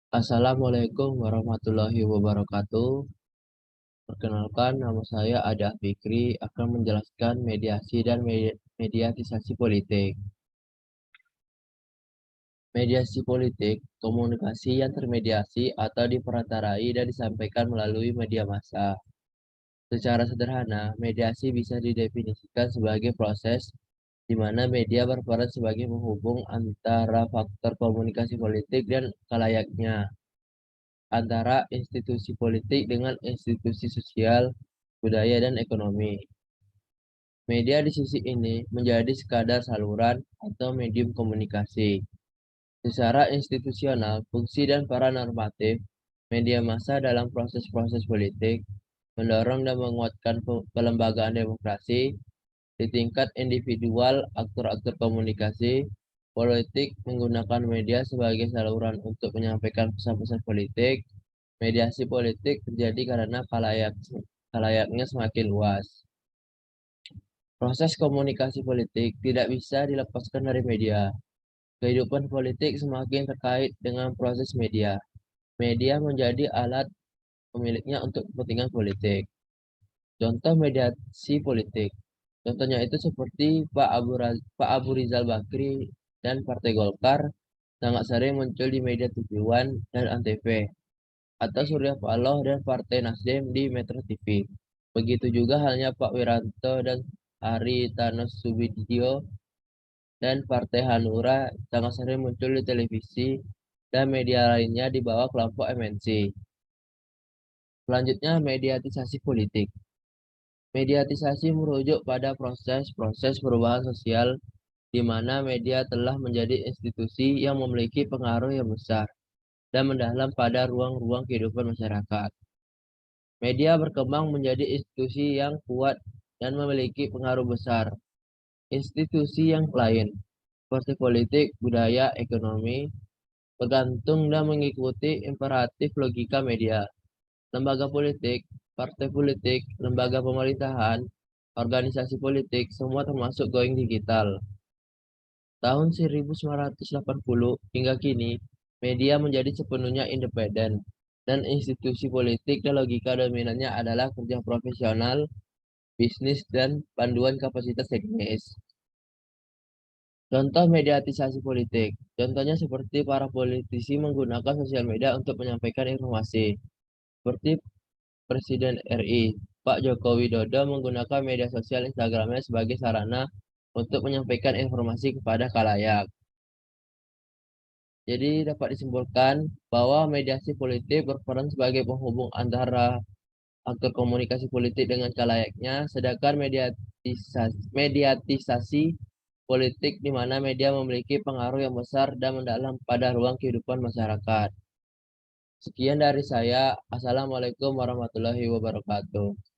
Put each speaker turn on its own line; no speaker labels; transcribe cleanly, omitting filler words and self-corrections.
Assalamualaikum warahmatullahi wabarakatuh. Perkenalkan, nama saya Ada Fikri akan menjelaskan mediasi dan mediatisasi politik. Mediasi politik, komunikasi yang termediasi atau diperantarai dan disampaikan melalui media massa. Secara sederhana, mediasi bisa didefinisikan sebagai proses di mana media berperan sebagai penghubung antara faktor komunikasi politik dan kalayaknya, antara institusi politik dengan institusi sosial, budaya, dan ekonomi. Media di sisi ini menjadi sekadar saluran atau medium komunikasi. Secara institusional, fungsi dan peran normatif media massa dalam proses-proses politik mendorong dan menguatkan kelembagaan demokrasi di tingkat individual. Aktor-aktor komunikasi politik menggunakan media sebagai saluran untuk menyampaikan pesan-pesan politik. Mediasi politik terjadi karena kalayaknya semakin luas. Proses komunikasi politik tidak bisa dilepaskan dari media. Kehidupan politik semakin terkait dengan proses media. Media menjadi alat pemiliknya untuk kepentingan politik. Contoh mediasi politik. Contohnya itu seperti Pak Abu Rizal Bakri dan Partai Golkar sangat sering muncul di media tujuan dan Antv, atau Surya Paloh dan Partai Nasdem di Metro TV. Begitu juga halnya Pak Wiranto dan Haritano Subidio dan Partai Hanura sangat sering muncul di televisi dan media lainnya di bawah kelompok MNC. Selanjutnya, mediatisasi politik. Mediatisasi merujuk pada proses-proses perubahan sosial di mana media telah menjadi institusi yang memiliki pengaruh yang besar dan mendalam pada ruang-ruang kehidupan masyarakat. Media berkembang menjadi institusi yang kuat dan memiliki pengaruh besar. Institusi yang lain, seperti politik, budaya, ekonomi, bergantung dan mengikuti imperatif logika media. Lembaga politik, partai politik, lembaga pemerintahan, organisasi politik, semua termasuk going digital. Tahun 1980 hingga kini, media menjadi sepenuhnya independen, dan institusi politik dan logika dominannya adalah kerja profesional, bisnis, dan panduan kapasitas teknis. Contoh mediatisasi politik. Contohnya seperti para politisi menggunakan sosial media untuk menyampaikan informasi. Seperti Presiden RI, Pak Joko Widodo menggunakan media sosial Instagramnya sebagai sarana untuk menyampaikan informasi kepada khalayak. Jadi dapat disimpulkan bahwa mediasi politik berperan sebagai penghubung antara aktor komunikasi politik dengan kalayaknya, sedangkan mediatisasi politik di mana media memiliki pengaruh yang besar dan mendalam pada ruang kehidupan masyarakat. Sekian dari saya. Assalamualaikum warahmatullahi wabarakatuh.